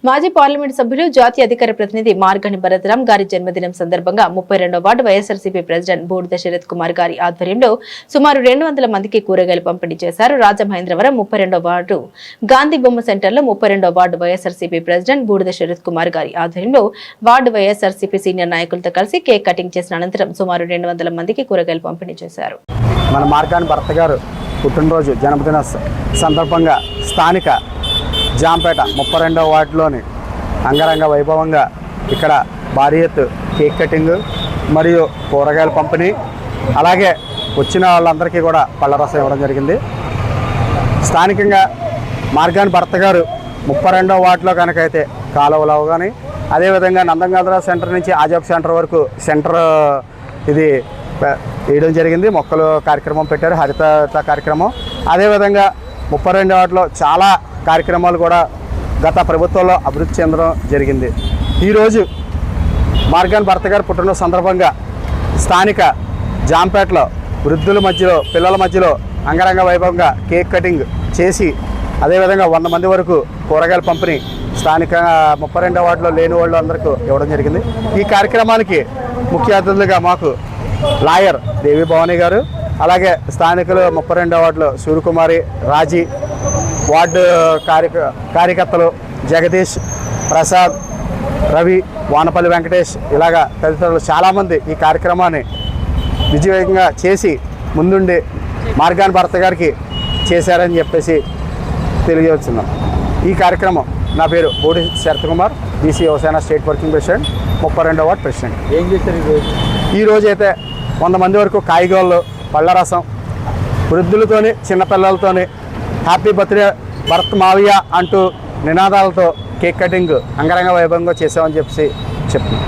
మాజీ పార్లమెంట్ సభ్యులు జాతీయ అధికార ప్రతినిధి మార్గని భరతరాం గారి జన్మదినం సందర్భంగా 32వ వార్డు వైఎస్ఆర్సీపీ ప్రెసిడెంట్ బూడిద శరత్ కుమార్ గారి ఆధ్వర్యంలో సుమారు 200 మందికి కూరగాయలు పంపిణీ చేశారు. రాజమహేంద్రవరం 32వ వార్డు గాంధీ బొమ్మ సెంటర్లో 32వ వార్డు వైఎస్ఆర్సీపీ ప్రెసిడెంట్ బూడిద శరత్ కుమార్ గారి ఆధ్వర్యంలో వార్డు వైఎస్ఆర్సీపీ సీనియర్ నాయకులతో కలిసి కేక్ కటింగ్ చేసిన అనంతరం సుమారు 200 మందికి కూరగాయలు పంపిణీ చేశారు. మన మార్గాని భరత్ గారు పుట్టినరోజు జన్మదిన సందర్భంగా స్థానిక జాంపేట 32వ వార్డులోని అంగరంగ వైభవంగా ఇక్కడ భారీ ఎత్తు కేక్ కటింగ్ మరియు కూరగాయల పంపిణీ, అలాగే వచ్చిన వాళ్ళందరికీ కూడా పళ్ళరసం ఇవ్వడం జరిగింది. స్థానికంగా మార్గాని భరత్ గారు 32వ వార్డులో కనుకైతే కాలువలు కానీ, అదేవిధంగా నందంగాధర సెంటర్ నుంచి ఆజాబ్ సెంటర్ వరకు సెంటర్ ఇది వేయడం జరిగింది. మొక్కలు కార్యక్రమం పెట్టారు, హరిత కార్యక్రమం. అదేవిధంగా 32వ వార్డులో చాలా కార్యక్రమాలు కూడా గత ప్రభుత్వంలో అభివృద్ధి చెందడం జరిగింది. ఈరోజు మార్గాని భరత్ గారు పుట్టినరోజు సందర్భంగా స్థానిక జాంపేటలో వృద్ధుల మధ్యలో పిల్లల మధ్యలో అంగరంగ వైభవంగా కేక్ కటింగ్ చేసి, అదేవిధంగా 100 మంది వరకు కూరగాయల పంపిణీ స్థానిక 32వ వార్డులో లేని వాళ్ళు అందరికీ ఇవ్వడం జరిగింది. ఈ కార్యక్రమానికి ముఖ్య అతిథులుగా మాకు లాయర్ దేవి భవానీ గారు, అలాగే స్థానికులు 32వ వార్డులో సూర్యకుమారి, రాజీ, వార్డు కార్యకర్తలు జగదీష్, ప్రసాద్, రవి, వానపల్లి వెంకటేష్, ఇలాగా తదితరులు చాలామంది ఈ కార్యక్రమాన్ని విజయవంతంగా చేసి ముందుండి మార్గాని భరత్ గారికి చేశారని చెప్పేసి తెలియజేస్తున్నాం. ఈ కార్యక్రమం నా పేరు Boodi Sarath Kumar, BC Yuvasena state working president, 32వ వార్డు ప్రెసిడెంట్. ఏం చేశారు ఈరోజు అయితే 100 మంది వరకు కాయగూరలు, పళ్ళరసం, వృద్ధులతోని చిన్నపిల్లలతోని హ్యాపీ బర్త్డే భరత్ మావయ్య అంటూ నినాదాలతో కేక్ కటింగ్ అంగరంగ వైభవంగా చేసామని చెప్పి చెప్తున్నాం.